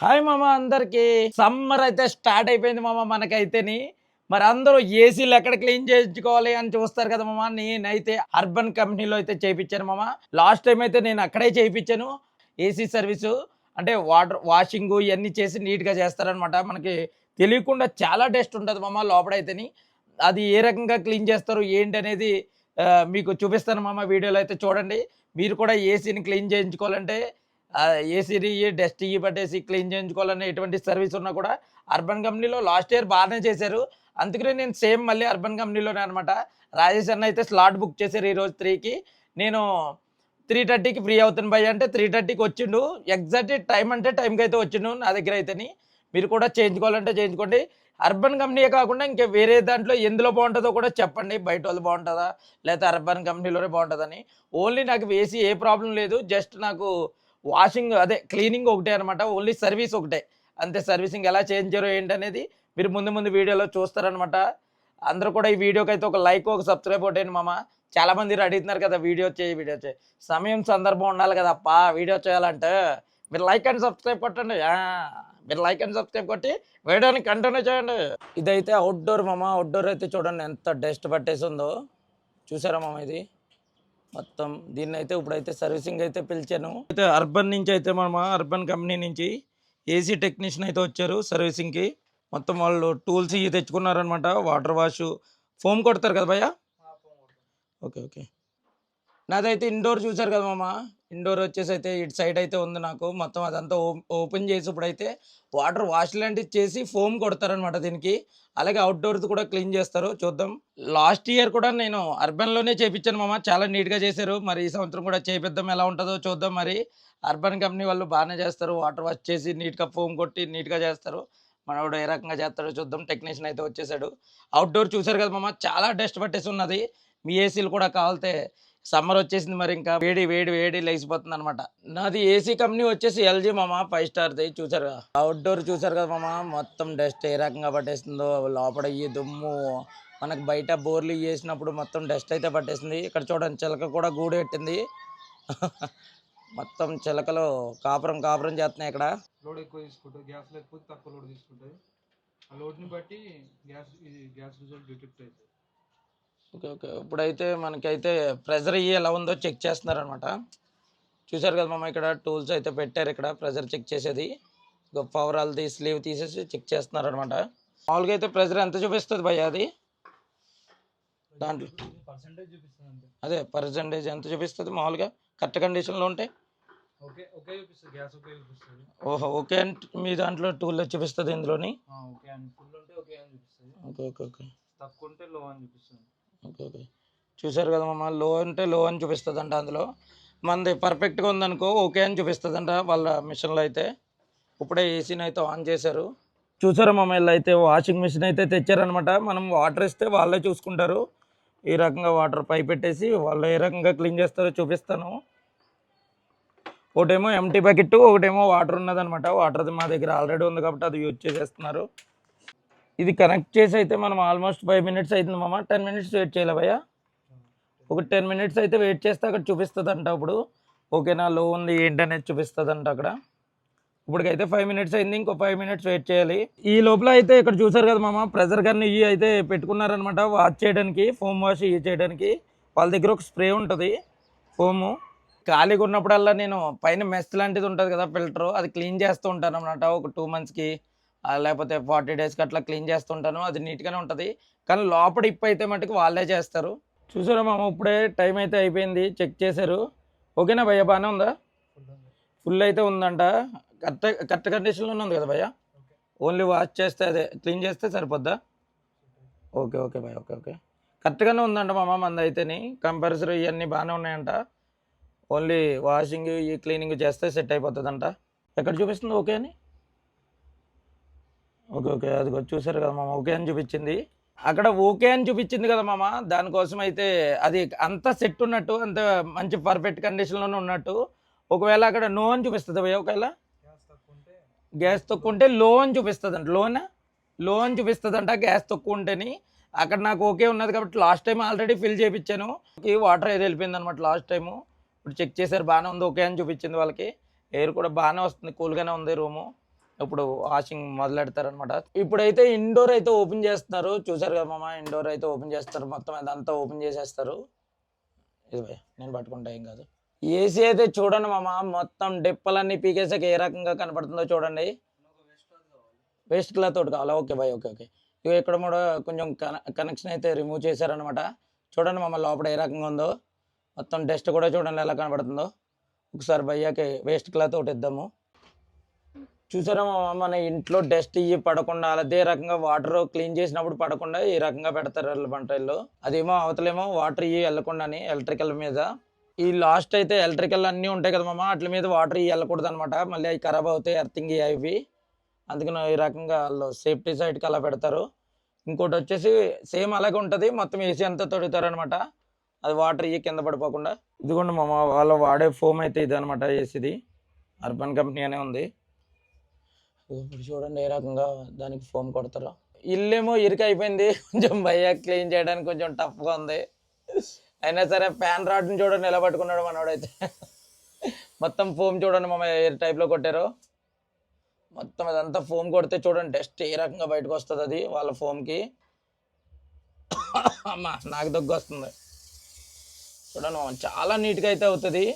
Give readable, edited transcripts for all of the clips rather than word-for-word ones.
Hi మామ అందరికి. Summer అయితే స్టార్ట్ అయిపోయింది మామ మనకైతేని. మరి అందరూ ఏసీలు ఎక్కడ క్లీన్ చేయించుకోవాలి అని చూస్తారు కదా మామ. నేనైతే అర్బన్ కంపెనీలో అయితే చేయించాను మామ. లాస్ట్ టైం అయితే నేను అక్కడే చేయించాను. ఏసీ సర్వీసు అంటే వాటర్ వాషింగ్ ఇవన్నీ చేసి నీట్గా చేస్తారనమాట. మనకి తెలియకుండా చాలా డస్ట్ ఉంటుంది మామ లోపడైతేని. అది ఏ రకంగా క్లీన్ చేస్తారు ఏంటి అనేది మీకు చూపిస్తాను మామ. వీడియోలో అయితే చూడండి. మీరు కూడా ఏసీని క్లీన్ చేయించుకోవాలంటే ఏసీని డస్ట్ పట్టేసి క్లీన్ చేయించుకోవాలనే ఎటువంటి సర్వీస్ ఉన్నా కూడా అర్బన్ కంపెనీలో లాస్ట్ ఇయర్ బాగానే చేశారు. అందుకనే నేను సేమ్ మళ్ళీ అర్బన్ కంపెనీలోనే అనమాట. రాజేష్ అన్న అయితే స్లాట్ బుక్ చేశారు ఈరోజు 3కి. నేను 3:30కి ఫ్రీ అవుతాను భయ్య అంటే 3:30కి వచ్చిండు. ఎగ్జాక్ట్ టైం అంటే టైంకి అయితే వచ్చిండు నా దగ్గర అయితేని. మీరు కూడా చేయించుకోవాలంటే చేయించుకోండి. అర్బన్ కంపెనీయే కాకుండా ఇంకా వేరే దాంట్లో ఎందులో బాగుంటుందో కూడా చెప్పండి. బయట వాళ్ళు బాగుంటుందా లేకపోతే అర్బన్ కంపెనీలోనే బాగుంటుందని. ఓన్లీ నాకు ఏసీ ఏ ప్రాబ్లం లేదు. జస్ట్ నాకు వాషింగ్ అదే క్లీనింగ్ ఒకటే అనమాట. ఓన్లీ సర్వీస్ ఒకటే అంతే. సర్వీసింగ్ ఎలా చేయించారో ఏంటనేది మీరు ముందు ముందు వీడియోలో చూస్తారనమాట. అందరూ కూడా ఈ వీడియోకి అయితే ఒక లైక్ ఒక సబ్స్క్రైబ్ కొట్టండి మామ. చాలామంది అడుగుతున్నారు కదా వీడియో చేయి. సమయం సందర్భం ఉండాలి కదా అప్ప వీడియో చేయాలంటే. మీరు లైక్ అండ్ సబ్స్క్రైబ్ కొట్టండి. మీరు లైక్ అండ్ సబ్స్క్రైబ్ కొట్టి వీడియోని కంటిన్యూ చేయండి. ఇదైతే అవుట్డోర్ మామ. అవుట్డోర్ అయితే చూడండి ఎంత డస్ట్ పట్టేసి ఉందో. చూసారా మామ ఇది మొత్తం. దీన్ని అయితే ఇప్పుడైతే సర్వీసింగ్ అయితే పిలిచాను. అయితే అర్బన్ నుంచి అయితే మామ అర్బన్ కంపెనీ నుంచి ఏసీ టెక్నీషియన్ అయితే వచ్చారు సర్వీసింగ్కి. మొత్తం వాళ్ళు టూల్స్ ఇవి తెచ్చుకున్నారనమాట. వాటర్ వాష్ ఫోమ్ కొడతారు కదా భయ్య. Okay okay. నాదైతే ఇండోర్ చూసారు కదా మామ. ఇండోర్ వచ్చేసి అయితే ఇటు సైడ్ అయితే ఉంది నాకు. మొత్తం అదంతా ఓపెన్ చేసి ఇప్పుడైతే వాటర్ వాష్ లాంటివి చేసి ఫోమ్ కొడతారనమాట దీనికి. అలాగే అవుట్డోర్స్ కూడా క్లీన్ చేస్తారు. చూద్దాం. లాస్ట్ ఇయర్ కూడా నేను అర్బన్లోనే చేయించాను మామ. చాలా నీట్గా చేశారు. మరి ఈ సంవత్సరం కూడా చేపిద్దాం ఎలా ఉంటుందో చూద్దాం. మరి అర్బన్ కంపెనీ వాళ్ళు బాగానే చేస్తారు. వాటర్ వాష్ చేసి నీట్గా ఫోమ్ కొట్టి నీట్గా చేస్తారు. మనోడు ఏ రకంగా చేస్తాడో చూద్దాం. టెక్నీషియన్ అయితే వచ్చేసాడు. అవుట్డోర్ చూసారు కదా మామ. చాలా డస్ట్ పట్టేసి ఉన్నది. మీ ఏసీలు కూడా కావాలితే సమ్మర్ వచ్చేసింది. మరి ఇంకా వేడి వేడి వేడి లేచిపోతుంది అనమాట. నాది ఏసీ కంపెనీ వచ్చేసి ఎల్జీ మామ 5 స్టార్ది. చూసారు అవుట్డోర్ చూసారు కదా మామ. మొత్తం డస్ట్ ఏ రకంగా పట్టేస్తుందో. లోపల ఈ దుమ్ము మనకు బయట బోర్లు వేసినప్పుడు మొత్తం డస్ట్ అయితే పట్టేసింది. ఇక్కడ చూడండి చిలక కూడా గూడు పెట్టింది. మొత్తం చిలకలు కాపురం కాపురం చేస్తున్నాయి ఇక్కడ. లోడ్ ఎక్కువ తీసుకుంటుంది, గ్యాస్ లేకపోతే తక్కువ లోడ్ తీసుకుంటుంది. ఆ లోడ్ని బట్టి గ్యాస్ రిజల్ట్ డిటెక్ట్ అవుతుంది. Okay okay. ఇప్పుడైతే మనకైతే ప్రెజర్ ఇవి ఎలా ఉందో చెక్ చేస్తున్నారనమాట. చూసారు కదా మామ. ఇక్కడ టూల్స్ అయితే పెట్టారు. ఇక్కడ ప్రెజర్ చెక్ చేసేది పవర్ ఆల్ది స్లీవ్ తీసేసి చెక్ చేస్తున్నారనమాట. మామూలుగా అయితే ప్రెజర్ ఎంత చూపిస్తుంది భయ్య అది దాంట్లో? పర్సెంటేజ్ చూపిస్తుంది అంతే. అదే పర్సెంటేజ్ ఎంత చూపిస్తుంది మామూలుగా కరెక్ట్ కండిషన్లో ఉంటే? ఓకే ఓకే చూపిస్తుంది, గ్యాస్ ఓకే చూపిస్తుంది. ఓహో ఓకే. అంటే మీ దాంట్లో టూల్లో చూపిస్తుంది ఇందులోని? ఓకే అని ఫుల్ ఉంటే ఓకే అని చూపిస్తుంది. Okay okay okay. తక్కువ ఉంటే లో అని చూపిస్తుంది. Okay okay. చూసారు కదా మామ. లో అంటే లో అని చూపిస్తుంది అంట. అందులో మనది పర్ఫెక్ట్గా ఉందనుకో ఓకే అని చూపిస్తుంది అంట వాళ్ళ మిషన్లో అయితే. ఇప్పుడే ఏసీని అయితే ఆన్ చేశారు. చూసారా మామ. వీళ్ళు అయితే వాషింగ్ మిషన్ అయితే తెచ్చారనమాట. మనం వాటర్ ఇస్తే వాళ్ళే చూసుకుంటారు. ఈ రకంగా వాటర్ పైప్ పెట్టేసి వాళ్ళు ఏ రకంగా క్లీన్ చేస్తారో చూపిస్తాను. ఒకటేమో ఎంటీ బకెట్, ఒకటేమో వాటర్ ఉన్నదనమాట. వాటర్ది మా దగ్గర ఆల్రెడీ ఉంది కాబట్టి అది యూజ్ చేసేస్తున్నారు. ఇది కనెక్ట్ చేసి అయితే మనం ఆల్మోస్ట్ 5 మినిట్స్ అవుతుంది మామ. 10 మినిట్స్ వెయిట్ చేయాలి భయ్య. ఒక 10 మినిట్స్ అయితే వెయిట్ చేస్తే అక్కడ చూపిస్తుంది అంట. ఇప్పుడు ఓకేనా లో ఉంది ఏంటనేది చూపిస్తుంది అంట అక్కడ. ఇప్పటికైతే 5 మినిట్స్ అయింది. ఇంకో 5 మినిట్స్ వెయిట్ చేయాలి. ఈ లోపల అయితే ఇక్కడ చూసారు కదా మామ. ప్రెజర్ గన్ ఇవి అయితే పెట్టుకున్నారనమాట వాష్ చేయడానికి. ఫోమ్ వాష్ ఇవి చేయడానికి వాళ్ళ దగ్గర ఒక స్ప్రే ఉంటుంది ఫోము. ఖాళీగా ఉన్నప్పుడల్లా నేను పైన మెస్ లాంటిది ఉంటుంది కదా ఫిల్టర్, అది క్లీన్ చేస్తూ ఉంటాను అనమాట. ఒక 2 మంత్స్కి లేకపోతే 40 డేస్కి అట్లా క్లీన్ చేస్తుంటాను. అది నీట్గానే ఉంటుంది. కానీ లోపల ఇప్పు అయితే మటుకు వాళ్ళే చేస్తారు. చూసారా మామ. ఇప్పుడే టైం అయితే అయిపోయింది. చెక్ చేశారు. ఓకేనా భయ్య? బాగానే ఉందా? ఫుల్ అయితే ఉందంట. కరెక్ట్ కండిషన్లోనే ఉంది కదా భయ్య? ఓన్లీ వాష్ చేస్తే అదే క్లీన్ చేస్తే సరిపోద్దా? ఓకే ఓకే భయ్య. Okay okay. కరెక్ట్గానే ఉందంట మామ. మంది అయితేని కంపల్సరీ ఇవన్నీ బాగానే ఉన్నాయంట. ఓన్లీ వాషింగ్ ఈ క్లీనింగ్ చేస్తే సెట్ అయిపోతుందంట. ఎక్కడ చూపిస్తుంది ఓకే అని? Okay okay. అది చూసారు కదా మామ. ఓకే అని చూపించింది అక్కడ. ఓకే అని చూపించింది కదా మామ. దానికోసం అయితే అది అంత సెట్ ఉన్నట్టు, అంత మంచి పర్ఫెక్ట్ కండిషన్లోనే ఉన్నట్టు. ఒకవేళ అక్కడ నో అని చూపిస్తుంది భయ్య. ఒకవేళ గ్యాస్ తక్కువ ఉంటే లో అని చూపిస్తుంది అంట. లో అని చూపిస్తుంది అంట గ్యాస్ తక్కువ ఉంటేని. అక్కడ నాకు ఓకే ఉన్నది కాబట్టి లాస్ట్ టైం ఆల్రెడీ ఫిల్ చేయించాను. వాటర్ ఏది వెళ్ళిపోయింది అనమాట లాస్ట్ టైము. ఇప్పుడు చెక్ చేశారు బాగానే ఉంది ఓకే అని చూపించింది వాళ్ళకి. ఎయిర్ కూడా బాగానే వస్తుంది, కూల్గానే ఉంది రూము. ఇప్పుడు వాషింగ్ మొదలెడతారనమాట. ఇప్పుడైతే ఇండోర్ అయితే ఓపెన్ చేస్తున్నారు. చూసారు కదా మామ, ఇండోర్ అయితే ఓపెన్ చేస్తారు. మొత్తం అదంతా ఓపెన్ చేసేస్తారు. ఇది భయ్యా, నేను పట్టుకుంటా ఏం కాదు. ఏసీ అయితే చూడండి మామ, మొత్తం డిప్పలన్నీ పీకేసాక ఏ రకంగా కనపడుతుందో చూడండి. వేస్ట్ క్లాత్ తోటి కావాలా? Okay bye, okay okay. ఇక ఇక్కడ కూడా కొంచెం కనెక్షన్ అయితే రిమూవ్ చేశారనమాట. చూడండి మామ లోపల ఏ రకంగా ఉందో. మొత్తం డస్ట్ కూడా చూడండి ఎలా కనపడుతుందో. ఒకసారి భయ్యాకి వేస్ట్ క్లాత్ ఒకటి ఇద్దాము. చూసారా మామ, మన ఇంట్లో డస్ట్ ఇవి పడకుండా అదే రకంగా వాటర్ క్లీన్ చేసినప్పుడు పడకుండా ఈ రకంగా పెడతారు వాళ్ళ బంటల్లో. అదేమో అవతలేమో వాటర్ ఇవి వెళ్ళకుండాని ఎలక్ట్రికల్ మీద. ఈ లాస్ట్ అయితే ఎలక్ట్రికల్ అన్నీ ఉంటాయి కదా మామ, వాటి మీద వాటర్ ఇవి వెళ్ళకూడదు అనమాట. మళ్ళీ అవి ఖరాబ్ అవుతాయి, ఎర్తింగ్ అవి. అందుకని ఈ రకంగా వాళ్ళు సేఫ్టీ సైడ్కి అలా పెడతారు. ఇంకోటి వచ్చేసి సేమ్ అలాగే ఉంటుంది, మొత్తం ఏసీ అంతా తొడుగుతారు అనమాట. అది వాటర్ ఇవి కింద పడిపోకుండా. ఇదిగోండి మామ, వాళ్ళు వాడే ఫోమ్ అయితే ఇది అనమాట. ఏసీది అర్బన్ కంపెనీ అనే ఉంది. ఇప్పుడు చూడండి ఏ రకంగా దానికి ఫోమ్ కొడతారో. ఇల్లేమో ఇరుకు అయిపోయింది, కొంచెం భయ్యా క్లీన్ చేయడానికి కొంచెం టఫ్గా ఉంది. అయినా సరే ఫ్యాన్ రాడ్ని చూడండి ఎలా పట్టుకున్నాడు మనోడైతే. మొత్తం ఫోమ్ చూడండి మామ ఏ టైప్లో కొట్టారో. మొత్తం అదంతా ఫోమ్ కొడితే చూడండి డస్ట్ ఏ రకంగా బయటకు వస్తుంది అది వాళ్ళ ఫోమ్కి. అమ్మా నాకు దగ్గు వస్తుంది. చూడండి మామ చాలా నీట్గా అయితే అవుతుంది.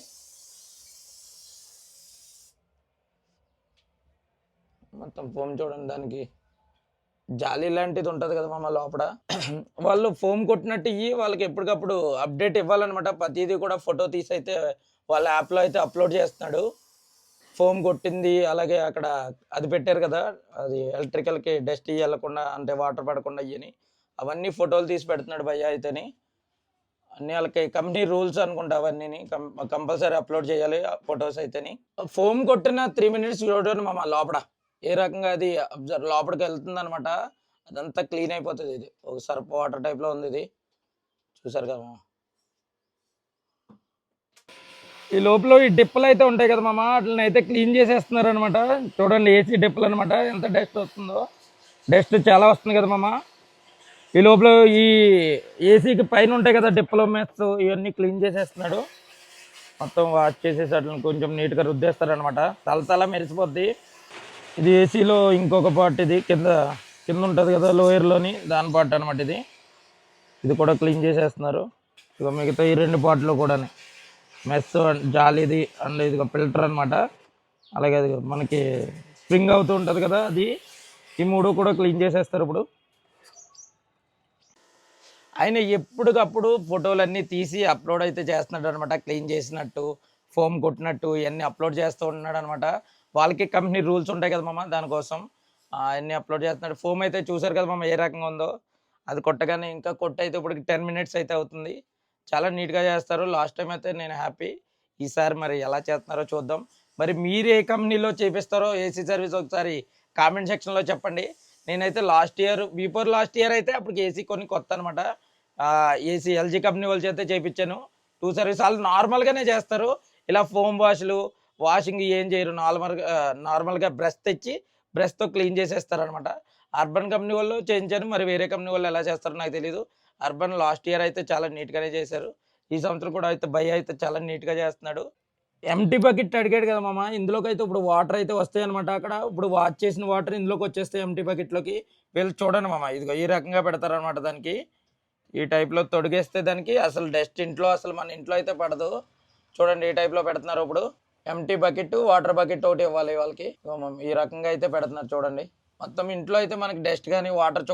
మొత్తం ఫోమ్ చూడండి, దానికి జాలీ లాంటిది ఉంటుంది కదా మామ లోపల. వాళ్ళు ఫోమ్ కొట్టినట్టు ఇవి వాళ్ళకి ఎప్పటికప్పుడు అప్డేట్ ఇవ్వాలన్నమాట. ప్రతిదీ కూడా ఫోటో తీసి అయితే వాళ్ళ యాప్లో అయితే అప్లోడ్ చేస్తున్నాడు. ఫోమ్ కొట్టింది, అలాగే అక్కడ అది పెట్టారు కదా, అది ఎలక్ట్రికల్కి డస్ట్ వెళ్ళకుండా అంటే వాటర్ పడకుండా ఇవని అవన్నీ ఫోటోలు తీసి పెడుతున్నాడు భయ్య అయితేని. అన్నీ వాళ్ళకి కంపెనీ రూల్స్ అనుకుంటా, అవన్నీ కంపల్సరీ అప్లోడ్ చేయాలి ఫొటోస్ అయితేని. ఫోమ్ కొట్టిన 3 minutes చూడండి మామ లోపల ఏ రకంగా అది అబ్జర్వ్ లోపలికి వెళ్తుంది అనమాట. అదంతా క్లీన్ అయిపోతుంది. ఇది ఒక సర్ఫ్ వాటర్ టైప్లో ఉంది ఇది, చూసారు కదా మామ. ఈ లోపల ఈ డిప్పలు అయితే ఉంటాయి కదా మామ, వాటిని అయితే క్లీన్ చేసేస్తున్నారు అనమాట. చూడండి ఏసీ డిప్పలు అనమాట, ఎంత డస్ట్ వస్తుందో. డస్ట్ చాలా వస్తుంది కదా మామ. ఈ లోపల ఈ ఏసీకి పైన ఉంటాయి కదా డిప్పలు, మెస్, ఇవన్నీ క్లీన్ చేసేస్తున్నాడు. మొత్తం వాష్ చేసేసి వాటిని కొంచెం నీట్గా రుద్దేస్తారనమాట. తల మెరిసిపోద్ది. ఇది ఏసీలో ఇంకొక పార్ట్, ఇది కింద ఉంటుంది కదా లోయర్లోని, దాని పార్ట్ అనమాట ఇది. ఇది కూడా క్లీన్ చేసేస్తున్నారు. ఇక మిగతా ఈ 2 పార్ట్లు కూడా మెస్, జాలీది అండ్ ఇది ఫిల్టర్ అనమాట. అలాగే అది మనకి స్ప్రింగ్ అవుతూ ఉంటుంది కదా అది. ఈ 3 కూడా క్లీన్ చేసేస్తారు ఇప్పుడు. ఆయన ఎప్పటికప్పుడు ఫోటోలన్నీ తీసి అప్లోడ్ అయితే చేస్తున్నాడు అనమాట. క్లీన్ చేసినట్టు, ఫోమ్ కొట్టినట్టు ఇవన్నీ అప్లోడ్ చేస్తూ ఉన్నాడు అనమాట. వాళ్ళకి కంపెనీ రూల్స్ ఉంటాయి కదా మామ, దానికోసం అవన్నీ అప్లోడ్ చేస్తున్నాడు. ఫోమ్ అయితే చూసారు కదా మామ ఏ రకంగా ఉందో. అది కొట్టగానే ఇంకా అయితే ఇప్పుడు 10 minutes అయితే అవుతుంది. చాలా నీట్గా చేస్తారు. లాస్ట్ టైం అయితే నేను హ్యాపీ. ఈసారి మరి ఎలా చేస్తున్నారో చూద్దాం. మరి మీరు ఏ కంపెనీలో చేపిస్తారో ఏసీ సర్వీస్ ఒకసారి కామెంట్ సెక్షన్లో చెప్పండి. నేనైతే బిఫోర్ లాస్ట్ ఇయర్ అయితే అప్పటికి ఏసీ కొన్ని కొత్త అనమాట. ఏసీ ఎల్జీ కంపెనీ వాళ్ళు చేస్తే చేయించాను. 2 సర్వీస్ వాళ్ళు నార్మల్గానే చేస్తారు. ఇలా ఫోమ్ వాషింగ్ ఏం చేయరు. నార్మల్గా బ్రష్ తెచ్చి బ్రష్తో క్లీన్ చేసేస్తారు. అర్బన్ కంపెనీ వాళ్ళు చేయించాను, మరి వేరే కంపెనీ వాళ్ళు ఎలా చేస్తారో నాకు తెలీదు. అర్బన్ లాస్ట్ ఇయర్ అయితే చాలా నీట్గానే చేశారు. ఈ సంవత్సరం కూడా అయితే భయ్య అయితే చాలా నీట్గా చేస్తున్నాడు. ఎంటీ బకెట్ అడిగాడు కదా మామ, ఇందులోకి అయితే ఇప్పుడు వాటర్ అయితే వస్తాయి అనమాట. అక్కడ ఇప్పుడు వాష్ చేసిన వాటర్ ఇందులోకి వచ్చేస్తాయి ఎంటీ బకెట్లోకి. వీళ్ళు చూడండి మామ, ఇదిగో ఈ రకంగా పెడతారనమాట. దానికి ఈ టైప్లో తొడిగేస్తే దానికి అసలు డస్ట్ అసలు మన ఇంట్లో అయితే పడదు. చూడండి ఈ టైప్లో పెడుతున్నారు. ఇప్పుడు ఎంటీ బకెట్, వాటర్ బకెట్ ఒకటి ఇవ్వాలి వాళ్ళకి. ఈ రకంగా అయితే పెడుతున్నారు చూడండి. మొత్తం ఇంట్లో అయితే మనకి డస్ట్ కానీ వాటర్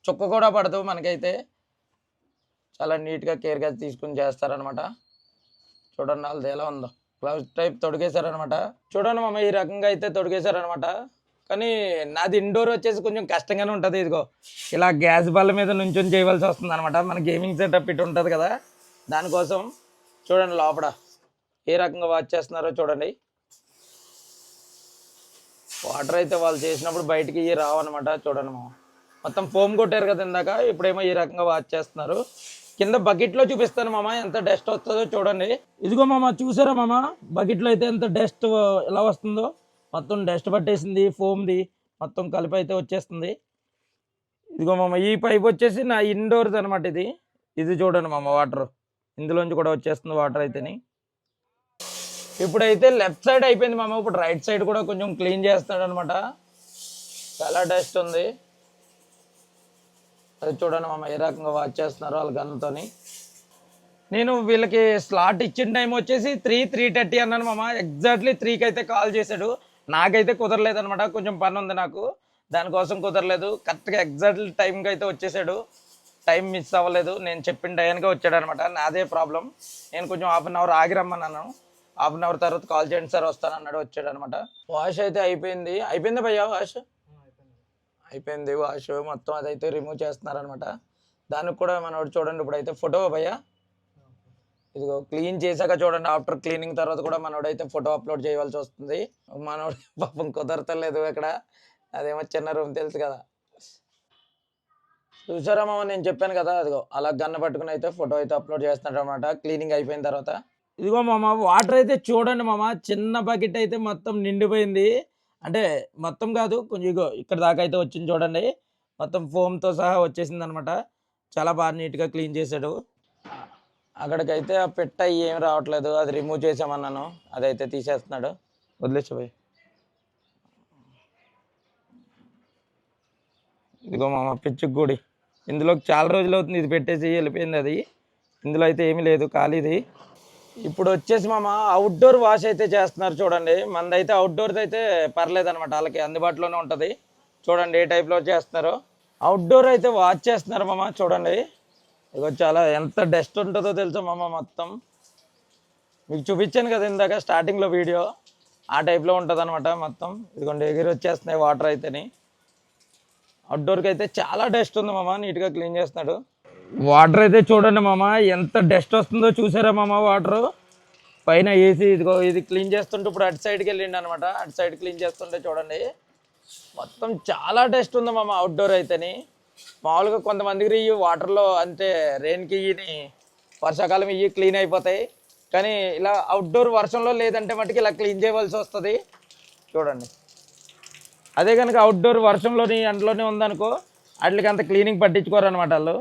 చుక్క కూడా పడదు మనకైతే. చాలా నీట్గా కేర్గా తీసుకుని చేస్తారనమాట. చూడండి వాళ్ళది ఎలా ఉందో, గ్లౌజ్ టైప్ తొడిగేశారనమాట. చూడండి మామ ఈ రకంగా అయితే తొడిగేశారనమాట. కానీ నాది ఇండోర్ వచ్చేసి కొంచెం కష్టంగానే ఉంటుంది. ఇదిగో ఇలా గ్యాస్ బల్ల మీద నుంచొని చేయవలసి వస్తుంది అనమాట. మన గేమింగ్ సెటప్ ఇటు ఉంటుంది కదా, దానికోసం. చూడండి లోపల ఏ రకంగా వాష్ చేస్తున్నారో చూడండి. వాటర్ అయితే వాళ్ళు చేసినప్పుడు బయటికి రావన్నమాట. చూడండి మామ, మొత్తం ఫోమ్ కొట్టారు కదా ఇందాక, ఇప్పుడేమో ఈ రకంగా వాష్ చేస్తున్నారు. కింద బకెట్లో చూపిస్తాను మామ ఎంత డస్ట్ వస్తుందో చూడండి. ఇదిగో మామ చూసారా మామ, బకెట్లో అయితే ఎంత డస్ట్ ఎలా వస్తుందో. మొత్తం డస్ట్ పట్టేసింది, ఫోమ్ది మొత్తం కలిపి అయితే వచ్చేస్తుంది. ఇదిగో మామ ఈ పైప్ వచ్చేసి నా ఇండోర్ది అనమాట. ఇది చూడండి మామ, వాటర్ ఇందులోంచి కూడా వచ్చేస్తుంది వాటర్ అయితేని. ఇప్పుడైతే లెఫ్ట్ సైడ్ అయిపోయింది మామ. ఇప్పుడు రైట్ సైడ్ కూడా కొంచెం క్లీన్ చేస్తాడు అనమాట. చాలా డస్ట్ ఉంది. అది చూడండి మామ ఏ రకంగా వాచ్ చేస్తున్నారు వాళ్ళ గన్తోని. నేను వీళ్ళకి స్లాట్ ఇచ్చిన టైం వచ్చేసి 3:30 అన్నాను మామ. ఎగ్జాక్ట్లీ 3కి అయితే కాల్ చేశాడు. నాకైతే కుదరలేదు అనమాట, కొంచెం పని ఉంది నాకు, దానికోసం కుదరలేదు. కరెక్ట్గా ఎగ్జాక్ట్లీ టైంకి అయితే వచ్చేసాడు. టైం మిస్ అవ్వలేదు, నేను చెప్పిన టైంకే వచ్చాడు అనమాట. నాదే ప్రాబ్లం. నేను కొంచెం హాఫ్ అన్ అవర్ ఆగి రమ్మన్నాను. హాఫ్ అన్ అవర్ తర్వాత కాల్ చేయండి సార్ వస్తాను అన్నాడు, వచ్చాడు అనమాట. వాష్ అయితే అయిపోయింది. అయిపోయింది భయ్యా వాష్? అయిపోయింది వాష్ మొత్తం. అదైతే రిమూవ్ చేస్తున్నారు అనమాట. దానికి కూడా మనోడు చూడండి ఇప్పుడైతే ఫోటో భయ్యా ఇదిగో క్లీన్ చేశాక చూడండి. ఆఫ్టర్ క్లీనింగ్ తర్వాత కూడా మనోడైతే ఫోటో అప్లోడ్ చేయవలసి వస్తుంది. మనోడు పాపం కుదరతలేదు ఇక్కడ. అదేమో చిన్న రూమ్ తెలుసు కదా. చూసారా మామ, నేను చెప్పాను కదా అదిగో అలా గన్న పట్టుకుని అయితే ఫోటో అయితే అప్లోడ్ చేస్తున్నాడు అనమాట క్లీనింగ్ అయిపోయిన తర్వాత. ఇదిగో మామ వాటర్ అయితే చూడండి మామ, చిన్న బకెట్ అయితే మొత్తం నిండిపోయింది. అంటే మొత్తం కాదు, కొంచెం ఇగో ఇక్కడ దాకా అయితే వచ్చింది చూడండి. మొత్తం ఫోమ్తో సహా వచ్చేసింది అనమాట. చాలా బాగా నీట్గా క్లీన్ చేశాడు. అక్కడికైతే ఆ పెట్ట ఏం రావట్లేదు, అది రిమూవ్ చేసామన్నాను, అదైతే తీసేస్తున్నాడు. వదిలేసిపోయి ఇదిగో మామ పిచ్చుకు గుడి. ఇందులోకి చాలా రోజులు అవుతుంది ఇది పెట్టేసి వెళ్ళిపోయింది అది. ఇందులో అయితే ఏమీ లేదు, ఖాళీది. ఇప్పుడు వచ్చేసి మామ అవుట్డోర్ వాష్ అయితే చేస్తున్నారు చూడండి. మనదైతే అవుట్డోర్ది అయితే పర్లేదు అనమాట, వాళ్ళకి అందుబాటులోనే ఉంటుంది. చూడండి ఏ టైప్లో చేస్తున్నారో. అవుట్డోర్ అయితే వాష్ చేస్తున్నారు మామ. చూడండి ఇగో చాలా ఎంత డస్ట్ ఉంటుందో తెలుసా మామ. మొత్తం మీకు చూపించాను కదా ఇందాక స్టార్టింగ్లో వీడియో, ఆ టైప్లో ఉంటుంది అనమాట మొత్తం. ఇదిగోండి ఎగిరి వచ్చేస్తున్నాయి వాటర్ అయితేని. అవుట్డోర్కి అయితే చాలా డస్ట్ ఉంది మామ, నీట్గా క్లీన్ చేస్తున్నాడు. వాటర్ అయితే చూడండి మామ ఎంత డస్ట్ వస్తుందో చూసారా మామ. వాటర్ పైన ఏసీ ఇదిగో ఇది క్లీన్ చేస్తుంటే ఇప్పుడు అటు సైడ్కి వెళ్ళిండి అనమాట. అటు సైడ్ క్లీన్ చేస్తుంటే చూడండి మొత్తం చాలా డస్ట్ ఉంది మామ అవుట్డోర్ అయితేని. మామూలుగా కొంతమందికి ఇవి వాటర్లో అంతే, రెయిన్కి ఇవి వర్షాకాలం ఇవి క్లీన్ అయిపోతాయి. కానీ ఇలా అవుట్డోర్ వర్షంలో లేదంటే మటుకు ఇలా క్లీన్ చేయవలసి వస్తుంది చూడండి. అదే కనుక అవుట్డోర్ వర్షంలోని అందులోనే ఉందనుకో వాటికి అంత క్లీనింగ్ పట్టించుకోరు అనమాట వాళ్ళు.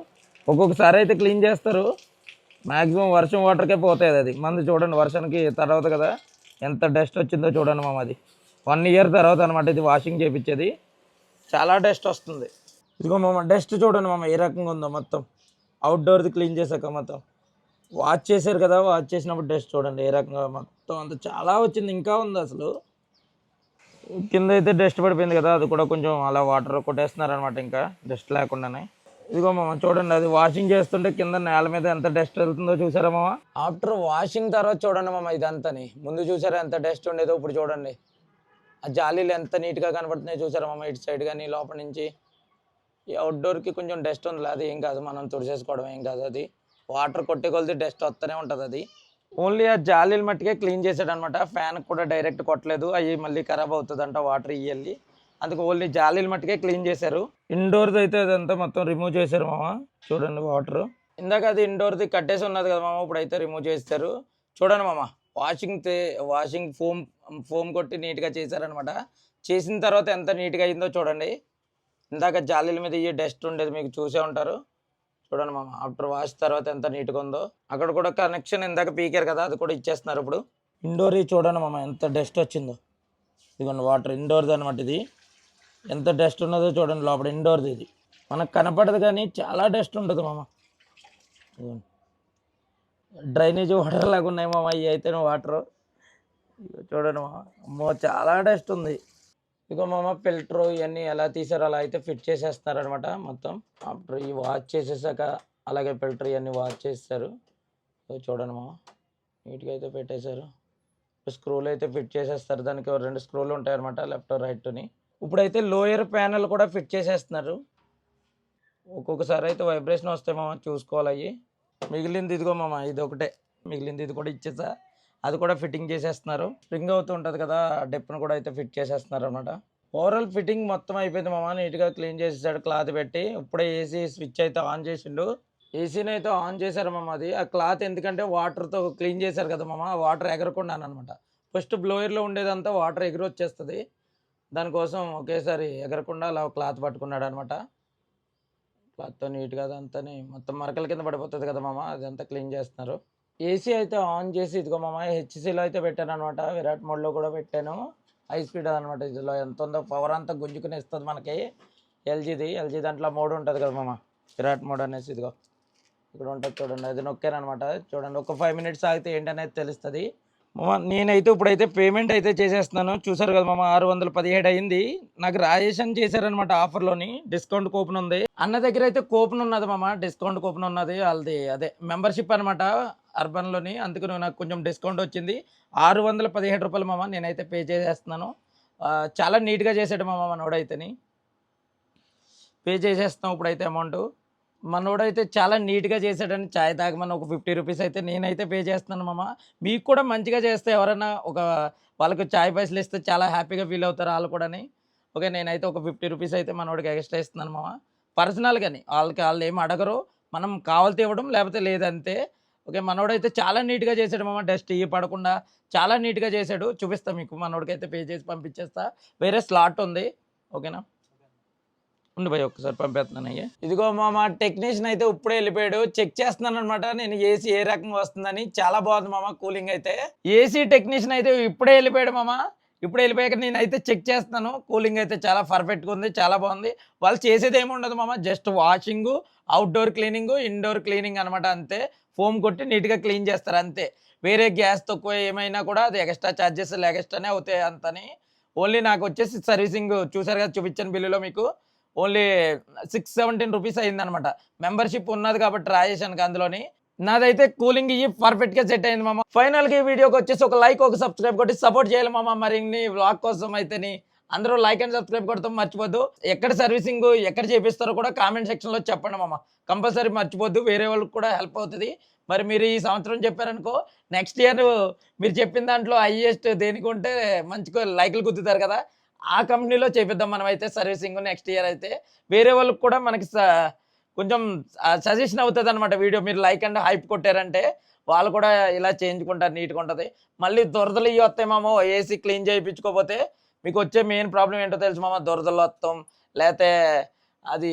ఒక్కొక్కసారి అయితే క్లీన్ చేస్తారు, మ్యాక్సిమం వర్షం వాటర్కే పోతాయి అది. మంది చూడండి వర్షానికి తర్వాత కదా ఎంత డస్ట్ వచ్చిందో చూడండి మామ. అది 1 ఇయర్ తర్వాత అనమాట ఇది వాషింగ్ చేయించేది. చాలా డస్ట్ వస్తుంది. ఇదిగో మామ డస్ట్ చూడండి మామ ఏ రకంగా ఉందో. మొత్తం అవుట్డోర్ది క్లీన్ చేశాక మొత్తం వాష్ చేశారు కదా, వాష్ చేసినప్పుడు డస్ట్ చూడండి ఏ రకంగా మొత్తం అంత చాలా వచ్చింది. ఇంకా ఉంది అసలు. కింద అయితే డస్ట్ పడిపోయింది కదా, అది కూడా కొంచెం అలా వాటర్ కొట్టేస్తున్నారు అనమాట ఇంకా డస్ట్ లేకుండానే. ఇదిగో మామ చూడండి అది వాషింగ్ చేస్తుంటే కింద నేల మీద ఎంత డస్ట్ వెళ్తుందో చూసారా మామ. ఆఫ్టర్ వాషింగ్ తర్వాత చూడండి మామ ఇదంతని. ముందు చూసారా ఎంత డస్ట్ ఉండేదో, ఇప్పుడు చూడండి ఆ జాలీలు ఎంత నీట్గా కనబడుతున్నాయి చూసారా మామ. ఇటు సైడ్ కానీ లోపల నుంచి. ఈ అవుట్డోర్కి కొంచెం డస్ట్ ఉంది, అది ఏం కాదు, మనం తుడిచేసుకోవడం ఏం కాదు. అది వాటర్ కొట్టే కొలిది డస్ట్ వస్తూనే ఉంటుంది. అది ఓన్లీ ఆ జాలీలు మట్టుకే క్లీన్ చేశాడు అనమాట. ఫ్యాన్ కూడా డైరెక్ట్ కొట్టలేదు, అవి మళ్ళీ ఖరాబ్ అవుతుందంట వాటర్ ఇయ్యాలి. అందుకు ఓన్లీ జాలీలు మట్టుకే క్లీన్ చేశారు. ఇండోర్ది అయితే అదంతా మొత్తం రిమూవ్ చేశారు మామ. చూడండి వాటర్ ఇందాక అది ఇండోర్ది కట్టేసి ఉన్నది కదా మామ, ఇప్పుడు అయితే రిమూవ్ చేస్తారు. చూడండి మామ వాషింగ్ ఫోమ్ కొట్టి నీట్గా చేశారనమాట. చేసిన తర్వాత ఎంత నీట్గా అయిందో చూడండి. ఇందాక జాలీల మీద ఈ డస్ట్ ఉండేది మీకు చూసే ఉంటారు. చూడండి మామ ఆఫ్టర్ వాష్ తర్వాత ఎంత నీట్గా ఉందో. అక్కడ కూడా కనెక్షన్ ఇందాక పీకారు కదా, అది కూడా ఇచ్చేస్తున్నారు ఇప్పుడు. ఇండోర్ చూడండి మామ ఎంత డస్ట్ వచ్చిందో. ఇదిగోండి వాటర్ ఇండోర్ది అనమాట. ఇది ఎంత డస్ట్ ఉన్నదో చూడండి లోపల. ఇండోర్ది ఇది మనకు కనపడదు కానీ చాలా డస్ట్ ఉంటుంది మామ. డ్రైనేజ్ వాటర్ లాగా ఉన్నాయి మామ ఇవి అయితే వాటర్. చూడండి మామ అమ్మో చాలా డస్ట్ ఉంది. ఇదిగో మామ ఫిల్టర్ ఇవన్నీ ఎలా తీసారో అలా అయితే ఫిట్ చేసేస్తున్నారు అనమాట మొత్తం. ఆఫ్టర్ ఈ వాష్ చేసేసాక అలాగే ఫిల్టర్ ఇవన్నీ వాష్ చేస్తారు. చూడండి మామ నీట్గా అయితే పెట్టేశారు. స్క్రూలు అయితే ఫిట్ చేసేస్తారు. దానికి 2 స్క్రూలు ఉంటాయి అనమాట, లెఫ్ట్ రైట్ని. ఇప్పుడైతే లోయర్ ప్యానల్ కూడా ఫిట్ చేసేస్తున్నారు. ఒక్కొక్కసారి అయితే వైబ్రేషన్ వస్తాయి మామ, చూసుకోవాలి అవి. మిగిలింది ఇదిగో మామ ఇది ఒకటే మిగిలింది, ఇది కూడా ఇచ్చేసా. అది కూడా ఫిట్టింగ్ చేసేస్తున్నారు. స్ప్రింగ్ అవుతూ ఉంటుంది కదా, డెప్ను కూడా అయితే ఫిట్ చేసేస్తున్నారు అనమాట. ఓవరాల్ ఫిట్టింగ్ మొత్తం అయిపోయింది మామ. నీట్గా క్లీన్ చేసేసాడు క్లాత్ పెట్టి. ఇప్పుడే ఏసీ స్విచ్ అయితే ఆన్ చేసిండు. ఏసీని అయితే ఆన్ చేశారు మామ. అది ఆ క్లాత్ ఎందుకంటే వాటర్తో క్లీన్ చేశారు కదా మామ, వాటర్ ఎగరకుండా అనమాట. ఫస్ట్ బ్లోయర్లో ఉండేదంతా వాటర్ ఎగిరి వచ్చేస్తుంది, దానికోసం ఒకేసారి ఎగరకుండా అలా క్లాత్ పట్టుకున్నాడు అనమాట. క్లాత్తో నీట్గా అదంతా మొత్తం మరకల కింద పడిపోతుంది కదా మామ, అదంతా క్లీన్ చేస్తున్నారు. ఏసీ అయితే ఆన్ చేసి ఇదిగో మామ హెచ్సీలో అయితే పెట్టాను అనమాట. విరాట్ మోడ్లో కూడా పెట్టాను. హై స్పీడ్ అనమాట. ఇందులో ఎంత ఉందో పవర్ అంతా గుంజుకుని ఇస్తుంది మనకి. ఎల్జీ దాంట్లో మోడ్ ఉంటుంది కదా మామ, విరాట్ మోడ్ అనేసి ఇదిగో ఇక్కడ ఉంటుంది చూడండి. అది నొక్కాను అనమాట. చూడండి ఒక 5 మినిట్స్ ఆగితే ఏంటనేది తెలుస్తుంది మామ. నేనైతే ఇప్పుడైతే పేమెంట్ అయితే చేసేస్తున్నాను. చూసారు కదా మామ 617 అయింది. నాకు రాజేషన్ చేశారనమాట ఆఫర్లోని. డిస్కౌంట్ కూపన్ ఉంది అన్న దగ్గర అయితే. కూపన్ ఉన్నది మామ, డిస్కౌంట్ కూపన్ ఉన్నది వాళ్ళది. అదే మెంబర్షిప్ అనమాట అర్బన్లోని. అందుకు నాకు కొంచెం డిస్కౌంట్ వచ్చింది. 617 రూపాయలు మామ నేనైతే పే చేసేస్తున్నాను. చాలా నీట్గా చేసాడు మామ మనోడైతేని. పే చేసేస్తున్నాం ఇప్పుడైతే అమౌంట్. మనోడైతే చాలా నీట్గా చేశాడని ఛాయ్ తాగమని ఒక 50 రూపీస్ అయితే నేనైతే పే చేస్తున్నాను మామ. మీకు కూడా మంచిగా చేస్తే ఎవరైనా ఒక వాళ్ళకి ఛాయ్ పైసలు ఇస్తే చాలా హ్యాపీగా ఫీల్ అవుతారు వాళ్ళు కూడాని. ఓకే నేనైతే ఒక 50 రూపీస్ అయితే మనోడికి ఎక్స్ట్రా ఇస్తున్నాను మామ. పర్సనల్గాని వాళ్ళు ఏం అడగరు, మనం కావాలితే ఇవ్వడం లేకపోతే లేదంతే. ఓకే మనోడైతే చాలా నీట్గా చేశాడు మామ. డస్ట్ ఇవి పడకుండా చాలా నీట్గా చేశాడు. చూపిస్తా మీకు. మనోడికైతే పే చేసి పంపించేస్తా. వేరే స్లాట్ ఉంది. ఓకేనా ఉండి భయ్ ఒక్కసారి పంపేస్తున్నాను. అయ్యా ఇదిగో మామ టెక్నీషియన్ అయితే ఇప్పుడే వెళ్ళిపోయాడు. చెక్ చేస్తున్నాను అనమాట నేను ఏసీ ఏ రకంగా వస్తుందని. చాలా బాగుంది మామ కూలింగ్ అయితే. ఏసీ టెక్నీషియన్ అయితే ఇప్పుడే వెళ్ళిపోయాడు మామ. ఇప్పుడు వెళ్ళిపోయాక నేనైతే చెక్ చేస్తున్నాను. కూలింగ్ అయితే చాలా పర్ఫెక్ట్గా ఉంది, చాలా బాగుంది. వాళ్ళు చేసేది ఏమి ఉండదు మామ, just washing, outdoor cleaning, indoor cleaning అనమాట. అంతే ఫోమ్ కొట్టి నీట్గా క్లీన్ చేస్తారు అంతే. వేరే గ్యాస్ తక్కువ ఏమైనా కూడా అది ఎక్స్ట్రా ఛార్జెస్ ఎక్స్ట్రానే అవుతాయి అంతని. ఓన్లీ నాకు వచ్చేసి సర్వీసింగ్ చూసారు కదా చూపించాను బిల్లులో మీకు. ఓన్లీ 617 రూపీస్ అయిందనమాట. మెంబర్షిప్ ఉన్నది కాబట్టి రాజేషన్కి అందులోని. నాదైతే కూలింగ్ ఇవి పర్ఫెక్ట్గా సెట్ అయింది మామ. ఫైనల్గా ఈ వీడియోకి వచ్చేసి ఒక లైక్ ఒక సబ్స్క్రైబ్ కొట్టి సపోర్ట్ చేయాలి మామ. మరిన్ని వ్లాగ్ కోసం అయితేని అందరూ లైక్ అండ్ సబ్స్క్రైబ్ కొడతాం మర్చిపోద్దు. ఎక్కడ సర్వీసింగ్ ఎక్కడ చేపిస్తారో కూడా కామెంట్ సెక్షన్లో చెప్పండి మామ. కంపల్సరీ మర్చిపోద్దు, వేరే వాళ్ళకి కూడా హెల్ప్ అవుతుంది. మరి మీరు ఈ సంవత్సరం చెప్పారనుకో నెక్స్ట్ ఇయర్ మీరు చెప్పిన దాంట్లో హైయెస్ట్ దేనికి ఉంటే మంచిగా లైక్లు గుద్దుతారు కదా, ఆ కంపెనీలో చేపిద్దాం మనం అయితే సర్వీసింగ్ నెక్స్ట్ ఇయర్ అయితే. వేరే వాళ్ళకి కూడా మనకి కొంచెం సజెషన్ అవుతుంది అనమాట వీడియో. మీరు లైక్ అండ్ హైప్ కొట్టారంటే వాళ్ళు కూడా ఇలా చేయించుకుంటారు, నీట్గా ఉంటుంది. మళ్ళీ దురదలు ఇవి వస్తాయి మామ ఏసీ క్లీన్ చేయించుకోకపోతే. మీకు వచ్చే మెయిన్ ప్రాబ్లం ఏంటో తెలుసు మామ, దురదలు వస్తాం లేకపోతే అది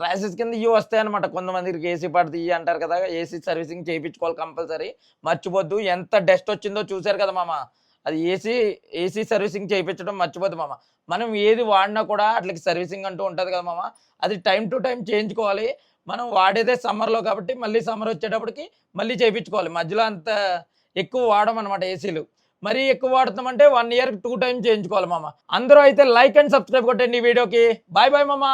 ర్యాషెస్ కింద ఇవి వస్తాయి అనమాట. కొంతమందికి ఏసీ పడుతుంది ఇవి అంటారు కదా. ఏసీ సర్వీసింగ్ చేయించుకోవాలి కంపల్సరీ, మర్చిపోద్దు. ఎంత డస్ట్ వచ్చిందో చూసారు కదా మామ. అది ఏసీ సర్వీసింగ్ చేయించడం మర్చిపోద్దు మామ. మనం ఏది వాడినా కూడా అట్లకి సర్వీసింగ్ అంటూ ఉంటుంది కదా మామ. అది టైం టు టైం చేయించుకోవాలి. మనం వాడేదే సమ్మర్లో కాబట్టి మళ్ళీ సమ్మర్ వచ్చేటప్పటికి మళ్ళీ చేయించుకోవాలి. మధ్యలో అంత ఎక్కువ వాడమన్నమాట ఏసీలు. మరీ ఎక్కువ వాడుతామంటే 1 ఇయర్ 2 టైమ్స్ చేయించుకోవాలి మామ. అందరూ అయితే లైక్ అండ్ సబ్స్క్రైబ్ కొట్టండి ఈ వీడియోకి. బాయ్ బాయ్ మామ.